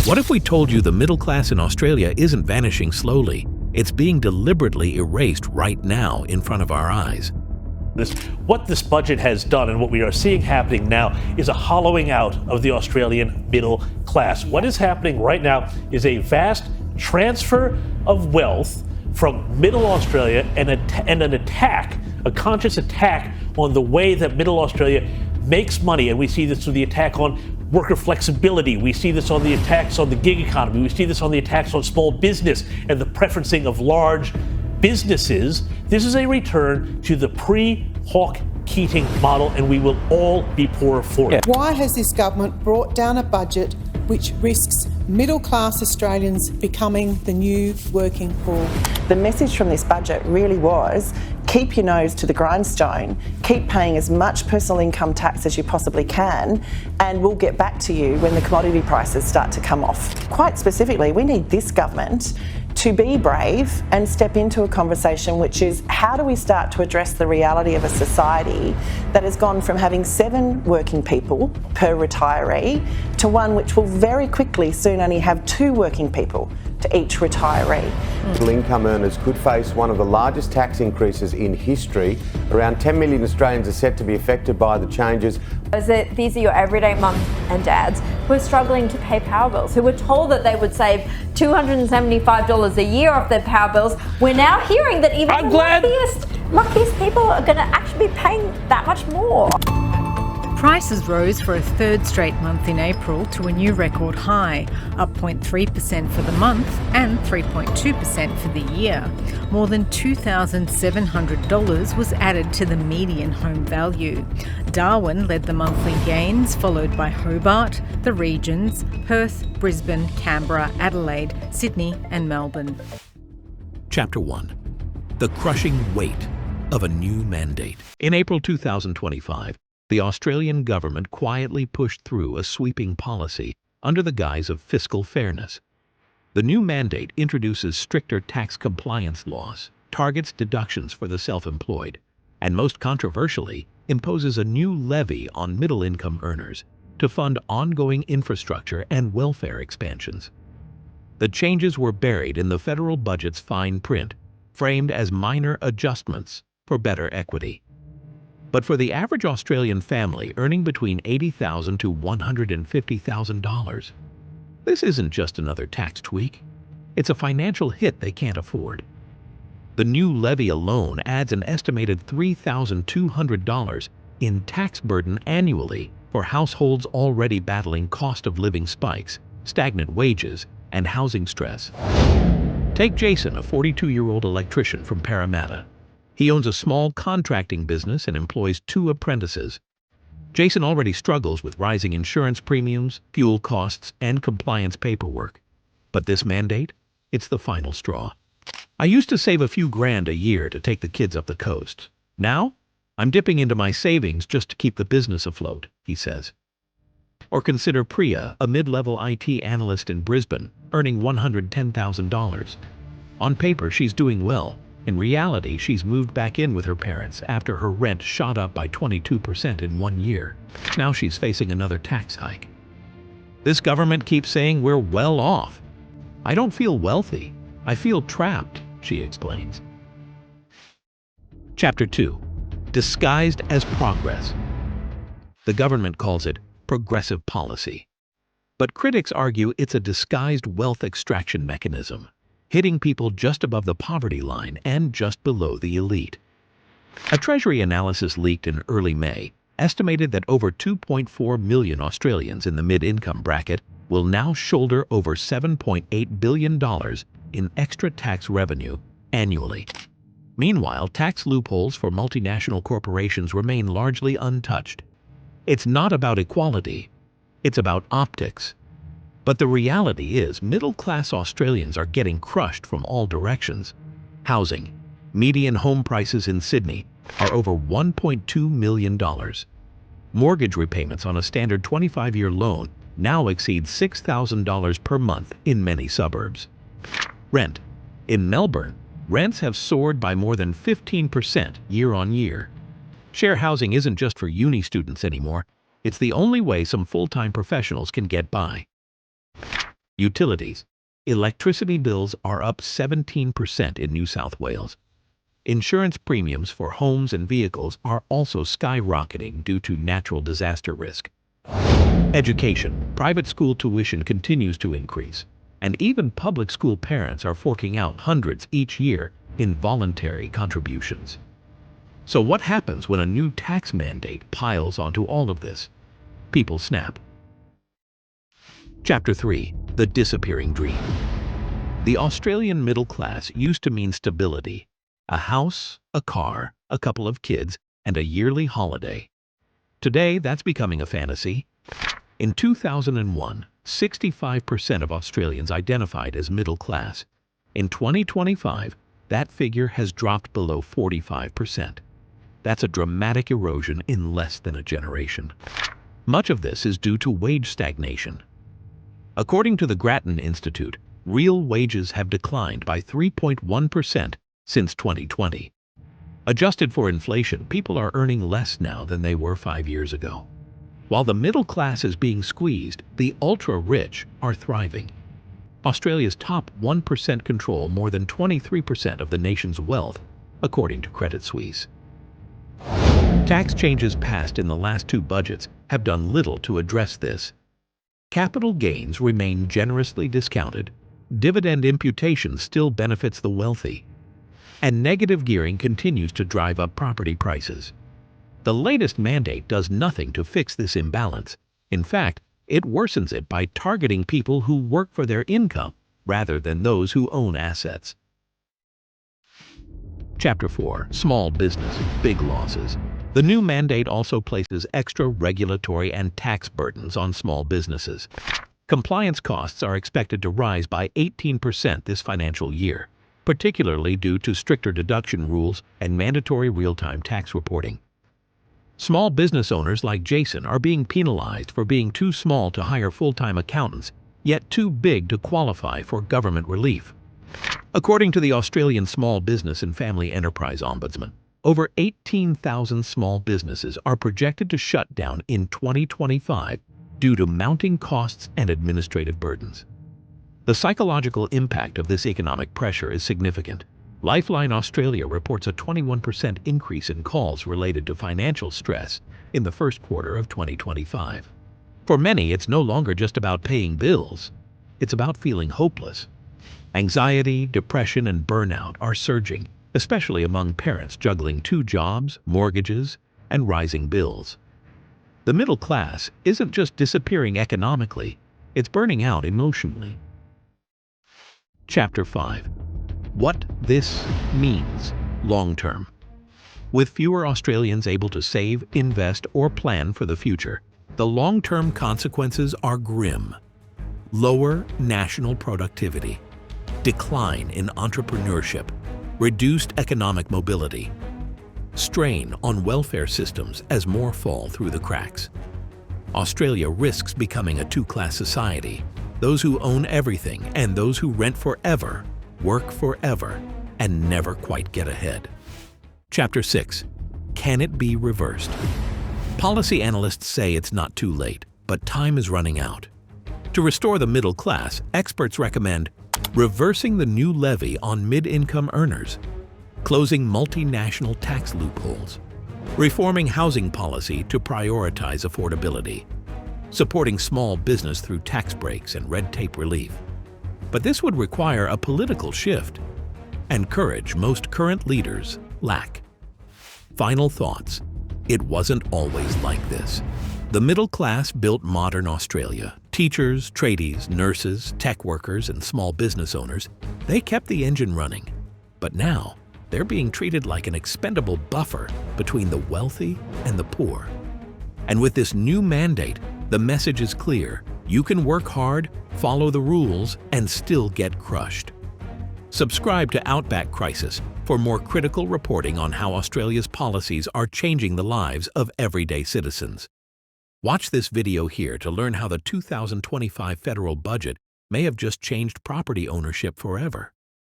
What if we told you the middle class in Australia isn't vanishing slowly? It's being deliberately erased right now in front of our eyes. What this budget has done and what we are seeing happening now is a hollowing out of the Australian middle class. What is happening right now is a vast transfer of wealth from middle Australia and an attack, a conscious attack on the way that middle Australia makes money. And we see this through the attack on worker flexibility. We see this on the attacks on the gig economy. We see this on the attacks on small business and the preferencing of large businesses. This is a return to the pre-Hawke Keating model, and we will all be poorer for it. Why has this government brought down a budget which risks middle-class Australians becoming the new working poor? The message from this budget really was, keep your nose to the grindstone, keep paying as much personal income tax as you possibly can, and we'll get back to you when the commodity prices start to come off. Quite specifically, we need this government to be brave and step into a conversation which is, how do we start to address the reality of a society that has gone from having 7 working people per retiree to one which will very quickly soon only have 2 working people to each retiree. Middle income earners could face one of the largest tax increases in history. Around 10 million Australians are set to be affected by the changes. These are your everyday mums and dads who are struggling to pay power bills, who were told that they would save $275 a year off their power bills. We're now hearing that even the luckiest people are going to actually be paying that much more. Prices rose for a third straight month in April to a new record high, up 0.3% for the month and 3.2% for the year. More than $2,700 was added to the median home value. Darwin led the monthly gains, followed by Hobart, the regions, Perth, Brisbane, Canberra, Adelaide, Sydney and Melbourne. Chapter 1. The crushing weight of a new mandate. In April 2025, the Australian government quietly pushed through a sweeping policy under the guise of fiscal fairness. The new mandate introduces stricter tax compliance laws, targets deductions for the self-employed, and most controversially, imposes a new levy on middle-income earners to fund ongoing infrastructure and welfare expansions. The changes were buried in the federal budget's fine print, framed as minor adjustments for better equity. But for the average Australian family earning between $80,000 to $150,000, this isn't just another tax tweak. It's a financial hit they can't afford. The new levy alone adds an estimated $3,200 in tax burden annually for households already battling cost of living spikes, stagnant wages, and housing stress. Take Jason, a 42-year-old electrician from Parramatta. He owns a small contracting business and employs 2 apprentices. Jason already struggles with rising insurance premiums, fuel costs, and compliance paperwork. But this mandate? It's the final straw. I used to save a few grand a year to take the kids up the coast. Now, I'm dipping into my savings just to keep the business afloat, he says. Or consider Priya, a mid-level IT analyst in Brisbane, earning $110,000. On paper, she's doing well. In reality, she's moved back in with her parents after her rent shot up by 22% in 1 year. Now she's facing another tax hike. This government keeps saying we're well off. I don't feel wealthy. I feel trapped, she explains. Chapter 2. Disguised as progress. The government calls it progressive policy. But critics argue it's a disguised wealth extraction mechanism, hitting people just above the poverty line and just below the elite. A Treasury analysis leaked in early May estimated that over 2.4 million Australians in the mid-income bracket will now shoulder over $7.8 billion in extra tax revenue annually. Meanwhile, tax loopholes for multinational corporations remain largely untouched. It's not about equality, it's about optics. But the reality is, middle-class Australians are getting crushed from all directions. Housing. Median home prices in Sydney are over $1.2 million. Mortgage repayments on a standard 25-year loan now exceed $6,000 per month in many suburbs. Rent. In Melbourne, rents have soared by more than 15% year on year. Share housing isn't just for uni students anymore. It's the only way some full-time professionals can get by. Utilities. Electricity bills are up 17% in New South Wales. Insurance premiums for homes and vehicles are also skyrocketing due to natural disaster risk. Education. Private school tuition continues to increase, and even public school parents are forking out hundreds each year in voluntary contributions. So what happens when a new tax mandate piles onto all of this? People snap. Chapter 3. The Disappearing Dream. The Australian middle class used to mean stability. A house, a car, a couple of kids, and a yearly holiday. Today, that's becoming a fantasy. In 2001, 65% of Australians identified as middle class. In 2025, that figure has dropped below 45%. That's a dramatic erosion in less than a generation. Much of this is due to wage stagnation. According to the Grattan Institute, real wages have declined by 3.1% since 2020. Adjusted for inflation, people are earning less now than they were 5 years ago. While the middle class is being squeezed, the ultra-rich are thriving. Australia's top 1% control more than 23% of the nation's wealth, according to Credit Suisse. Tax changes passed in the last 2 budgets have done little to address this. Capital gains remain generously discounted, dividend imputation still benefits the wealthy, and negative gearing continues to drive up property prices. The latest mandate does nothing to fix this imbalance. In fact, it worsens it by targeting people who work for their income rather than those who own assets. Chapter 4. Small Business, Big Losses. The new mandate also places extra regulatory and tax burdens on small businesses. Compliance costs are expected to rise by 18% this financial year, particularly due to stricter deduction rules and mandatory real-time tax reporting. Small business owners like Jason are being penalized for being too small to hire full-time accountants, yet too big to qualify for government relief. According to the Australian Small Business and Family Enterprise Ombudsman, over 18,000 small businesses are projected to shut down in 2025 due to mounting costs and administrative burdens. The psychological impact of this economic pressure is significant. Lifeline Australia reports a 21% increase in calls related to financial stress in the first quarter of 2025. For many, it's no longer just about paying bills. It's about feeling hopeless. Anxiety, depression, and burnout are surging, especially among parents juggling 2 jobs, mortgages, and rising bills. The middle class isn't just disappearing economically, it's burning out emotionally. Chapter 5. What this means long-term. With fewer Australians able to save, invest, or plan for the future, the long-term consequences are grim. Lower national productivity, decline in entrepreneurship, reduced economic mobility, strain on welfare systems as more fall through the cracks. Australia risks becoming a 2-class society, those who own everything and those who rent forever, work forever, and never quite get ahead. Chapter 6. Can it be reversed? Policy analysts say it's not too late, but time is running out. To restore the middle class, experts recommend reversing the new levy on mid-income earners, closing multinational tax loopholes, reforming housing policy to prioritize affordability, supporting small business through tax breaks and red tape relief. But this would require a political shift and courage most current leaders lack. Final thoughts. It wasn't always like this. The middle class built modern Australia. Teachers, tradies, nurses, tech workers, and small business owners, they kept the engine running. But now, they're being treated like an expendable buffer between the wealthy and the poor. And with this new mandate, the message is clear. You can work hard, follow the rules, and still get crushed. Subscribe to Outback Crisis for more critical reporting on how Australia's policies are changing the lives of everyday citizens. Watch this video here to learn how the 2025 federal budget may have just changed property ownership forever.